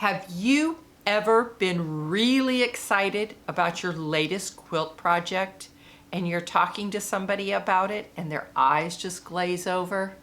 Have you ever been really excited about your latest quilt project and you're talking to somebody about it and their eyes just glaze over?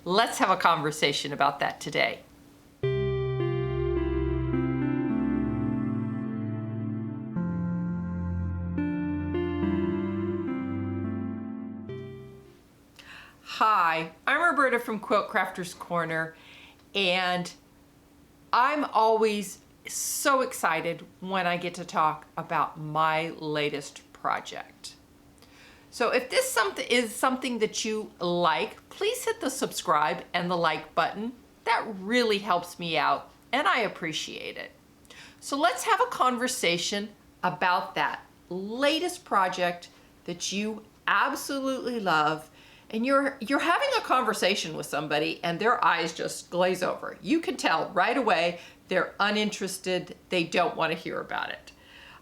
Let's have a conversation about that today. Hi, I'm Roberta from Quilt Crafters Corner, and I'm always so excited when I get to talk about my latest project. So if this is something that you like, please hit the subscribe and the like button. That really helps me out and I appreciate it. So let's have a conversation about that latest project that you absolutely love, and you're having a conversation with somebody and their eyes just glaze over. You can tell right away they're uninterested, they don't want to hear about it.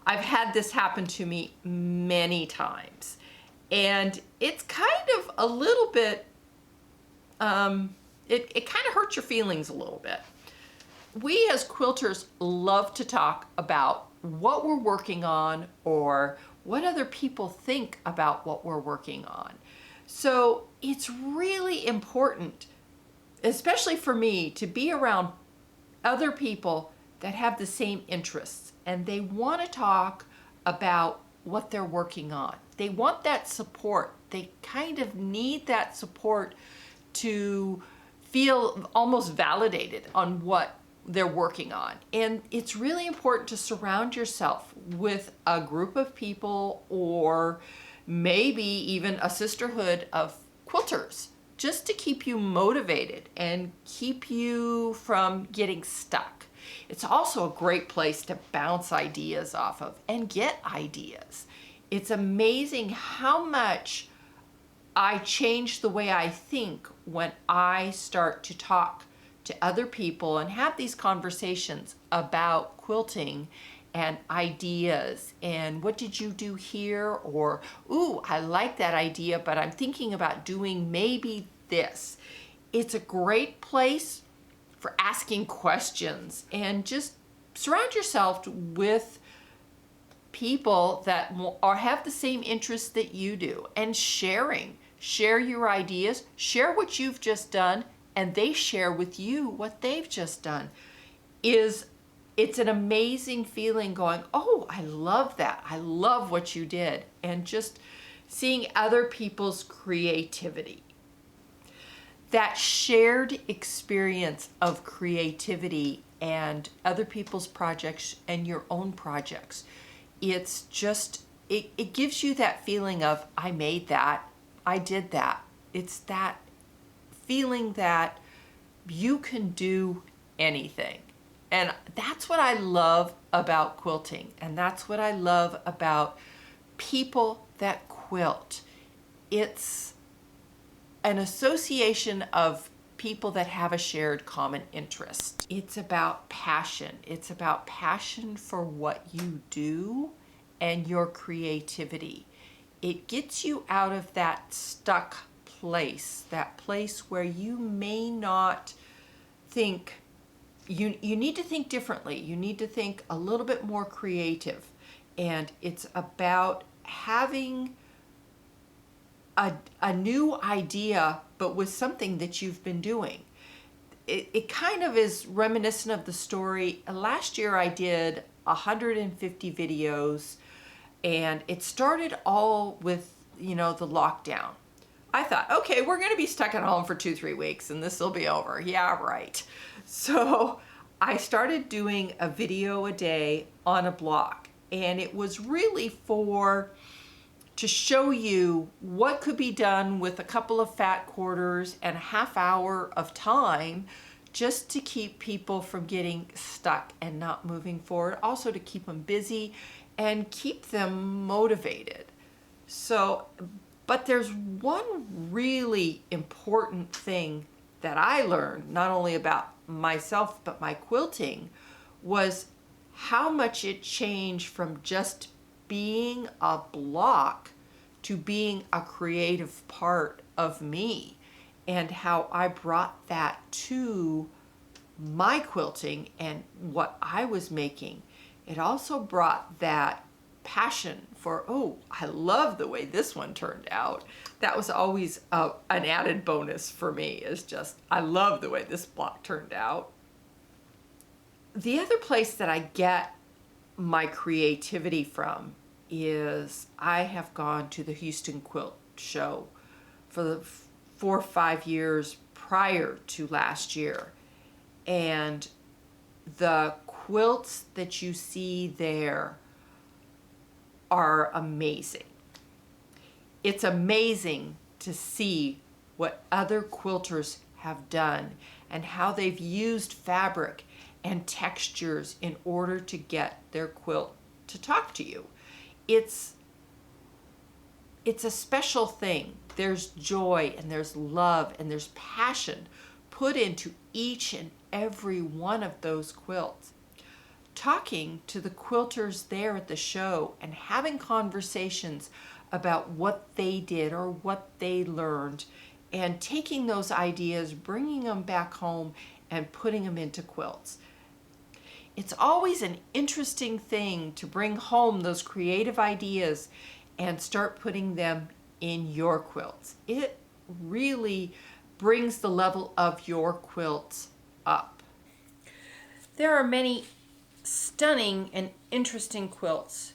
I've had this happen to me many times, and it's kind of a little bit, it kind of hurts your feelings a little bit. We as quilters love to talk about what we're working on or what other people think about what we're working on. So it's really important, especially for me, to be around other people that have the same interests and they want to talk about what they're working on. They want that support. They kind of need that support to feel almost validated on what they're working on. And it's really important to surround yourself with a group of people, or maybe even a sisterhood of quilters, just to keep you motivated and keep you from getting stuck. It's also a great place to bounce ideas off of and get ideas. It's amazing how much I change the way I think when I start to talk to other people and have these conversations about quilting and ideas and what did you do here, or ooh, I like that idea, but I'm thinking about doing maybe this. It's a great place for asking questions, and just surround yourself with people that have the same interests that you do, and share your ideas, share what you've just done, and they share with you what they've just done. It's an amazing feeling going, oh, I love that. I love what you did. And just seeing other people's creativity. That shared experience of creativity and other people's projects and your own projects. It's just, it gives you that feeling of, I made that, I did that. It's that feeling that you can do anything. And that's what I love about quilting. And that's what I love about people that quilt. It's an association of people that have a shared common interest. It's about passion. It's about passion for what you do and your creativity. It gets you out of that stuck place, that place where you may not think. You need to think differently. You need to think a little bit more creative. And it's about having a new idea, but with something that you've been doing. It kind of is reminiscent of the story. Last year I did 150 videos, and it started all with, the lockdown. I thought, okay, we're going to be stuck at home for 2-3 weeks and this will be over. Yeah, right. So I started doing a video a day on a block, and it was really to show you what could be done with a couple of fat quarters and a half hour of time, just to keep people from getting stuck and not moving forward. Also to keep them busy and keep them motivated. So, but there's one really important thing that I learned, not only about myself, but my quilting, was how much it changed from just being a block to being a creative part of me, and how I brought that to my quilting and what I was making, it also brought that passion for, oh, I love the way this one turned out. That was always an added bonus for me, is just, I love the way this block turned out. The other place that I get my creativity from is I have gone to the Houston Quilt Show for the 4 or 5 years prior to last year. And the quilts that you see there are amazing. It's amazing to see what other quilters have done and how they've used fabric and textures in order to get their quilt to talk to you. It's a special thing. There's joy and there's love and there's passion put into each and every one of those quilts. Talking to the quilters there at the show and having conversations about what they did or what they learned, and taking those ideas, bringing them back home and putting them into quilts. It's always an interesting thing to bring home those creative ideas and start putting them in your quilts. It really brings the level of your quilts up. There are many stunning and interesting quilts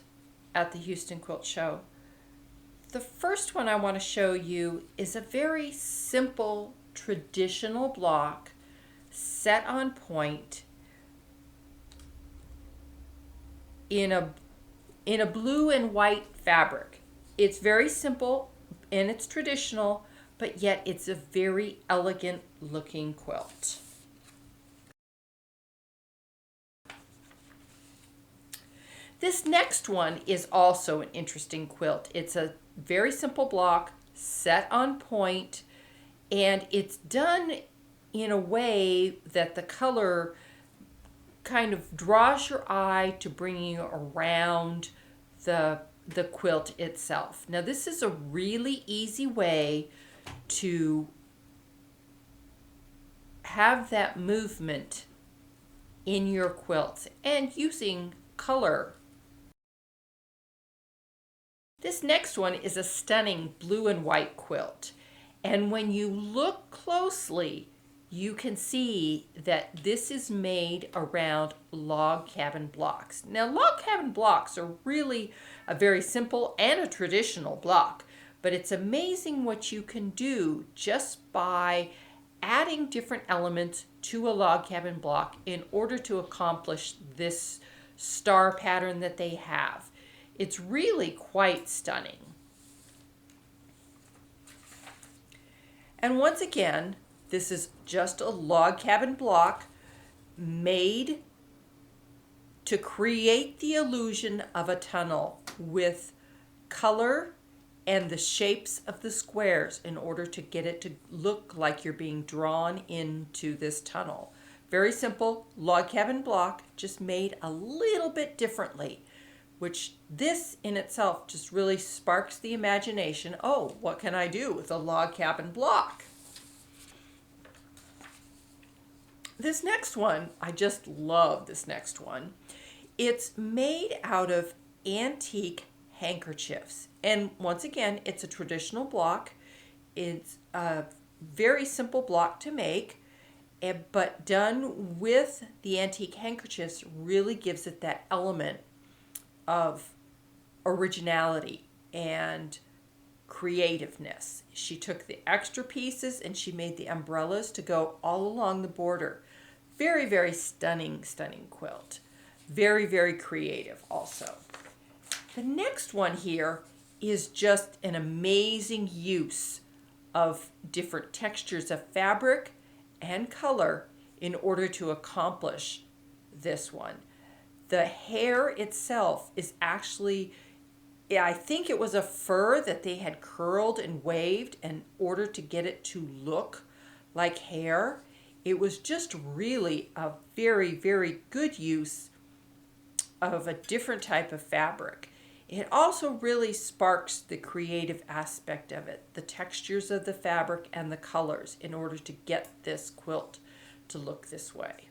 at the Houston Quilt Show. The first one I want to show you is a very simple traditional block set on point in a blue and white fabric. It's very simple and it's traditional, but yet it's a very elegant looking quilt. This next one is also an interesting quilt. It's a very simple block set on point, and it's done in a way that the color kind of draws your eye to bringing you around the quilt itself. Now this is a really easy way to have that movement in your quilts and using color. This next one is a stunning blue and white quilt, and when you look closely you can see that this is made around log cabin blocks. Now log cabin blocks are really a very simple and a traditional block, but it's amazing what you can do just by adding different elements to a log cabin block in order to accomplish this star pattern that they have. It's really quite stunning. And once again, this is just a log cabin block made to create the illusion of a tunnel with color and the shapes of the squares in order to get it to look like you're being drawn into this tunnel. Very simple log cabin block, just made a little bit differently, which this in itself just really sparks the imagination. Oh, what can I do with a log cabin block? This next one, I just love this next one. It's made out of antique handkerchiefs. And once again, it's a traditional block. It's a very simple block to make, but done with the antique handkerchiefs really gives it that element of originality and creativeness. She took the extra pieces and she made the umbrellas to go all along the border. Very, very stunning, stunning quilt. Very, very creative also. The next one here is just an amazing use of different textures of fabric and color in order to accomplish this one. The hair itself is actually, I think it was a fur that they had curled and waved in order to get it to look like hair. It was just really a very, very good use of a different type of fabric. It also really sparks the creative aspect of it, the textures of the fabric and the colors in order to get this quilt to look this way.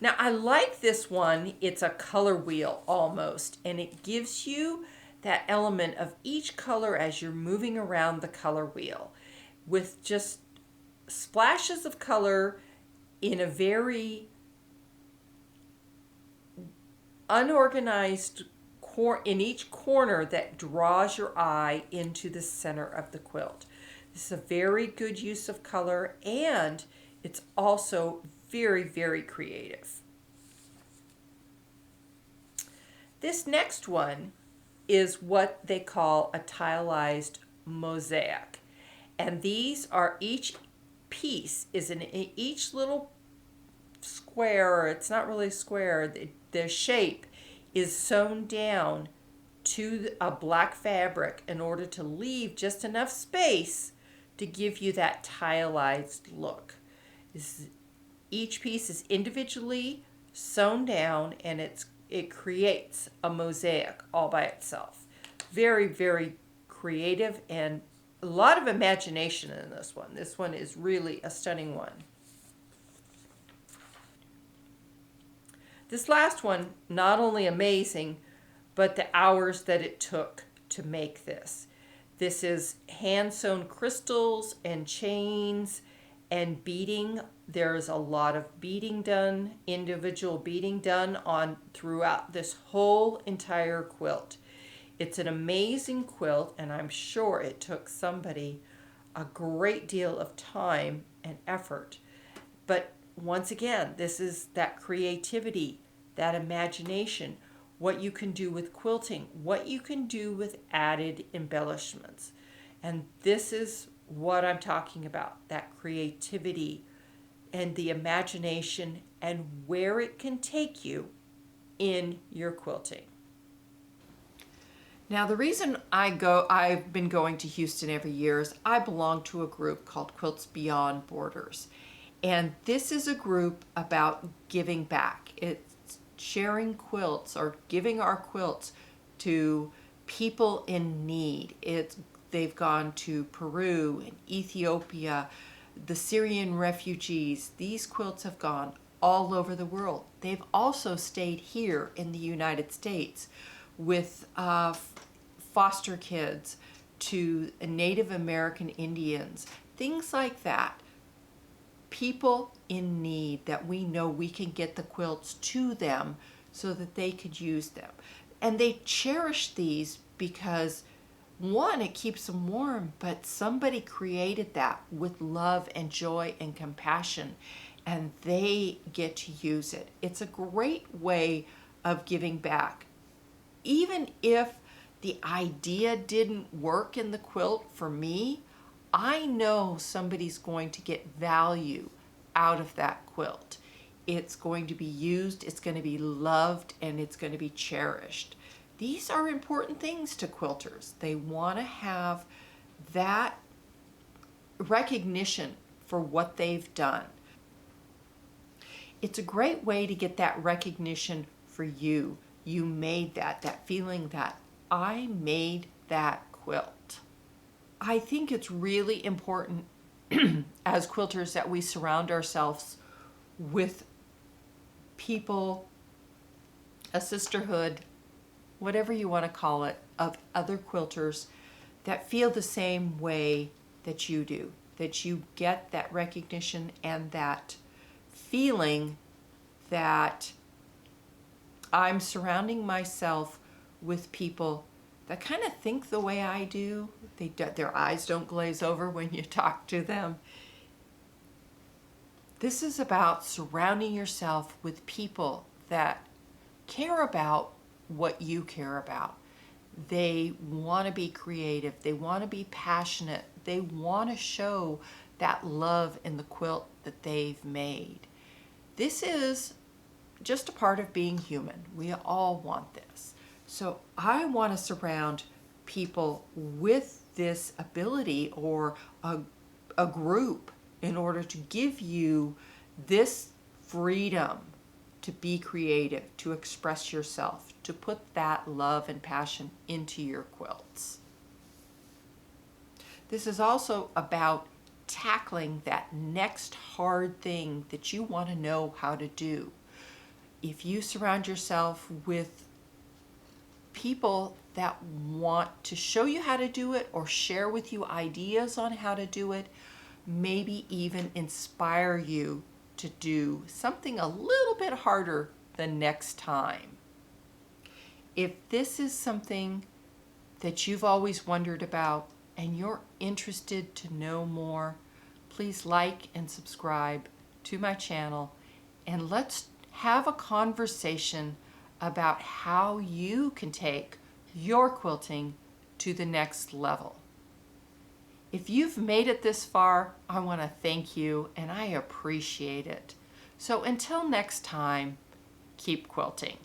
Now I like this one. It's a color wheel almost, and it gives you that element of each color as you're moving around the color wheel with just splashes of color in a very unorganized in each corner that draws your eye into the center of the quilt. This is a very good use of color, and it's also very, very creative. This next one is what they call a tilized mosaic. And these are, each piece is in each little square, it's not really square, the shape is sewn down to a black fabric in order to leave just enough space to give you that tilized look. Each piece is individually sewn down, and it creates a mosaic all by itself. Very, very creative, and a lot of imagination in this one. This one is really a stunning one. This last one, not only amazing, but the hours that it took to make this. This is hand-sewn crystals and chains and beading. There's a lot of beading done, individual beading done on throughout this whole entire quilt. It's an amazing quilt, and I'm sure it took somebody a great deal of time and effort. But once again, this is that creativity, that imagination, what you can do with quilting, what you can do with added embellishments. And this is what I'm talking about, that creativity and the imagination and where it can take you in your quilting. Now, the reason I've been going to Houston every year is I belong to a group called Quilts Beyond Borders. And this is a group about giving back. It's sharing quilts or giving our quilts to people in need. They've gone to Peru and Ethiopia, the Syrian refugees. These quilts have gone all over the world. They've also stayed here in the United States with foster kids to Native American Indians, things like that. People in need that we know we can get the quilts to them so that they could use them. And they cherish these because, one, it keeps them warm, but somebody created that with love and joy and compassion, and they get to use it. It's a great way of giving back. Even if the idea didn't work in the quilt for me, I know somebody's going to get value out of that quilt. It's going to be used, it's going to be loved, and it's going to be cherished. These are important things to quilters. They want to have that recognition for what they've done. It's a great way to get that recognition for you. You made that feeling that I made that quilt. I think it's really important as quilters that we surround ourselves with people, a sisterhood, whatever you want to call it, of other quilters that feel the same way that you do, that you get that recognition and that feeling that I'm surrounding myself with people that kind of think the way I do. Their eyes don't glaze over when you talk to them. This is about surrounding yourself with people that care about what you care about. They want to be creative. They want to be passionate. They want to show that love in the quilt that they've made. This is just a part of being human. We all want this. So I want to surround people with this ability or a group in order to give you this freedom to be creative, to express yourself, to put that love and passion into your quilts. This is also about tackling that next hard thing that you want to know how to do. if you surround yourself with people that want to show you how to do it or share with you ideas on how to do it, maybe even inspire you to do something a little bit harder the next time. If this is something that you've always wondered about and you're interested to know more, please like and subscribe to my channel, and let's have a conversation about how you can take your quilting to the next level. If you've made it this far, I want to thank you and I appreciate it. So until next time, keep quilting.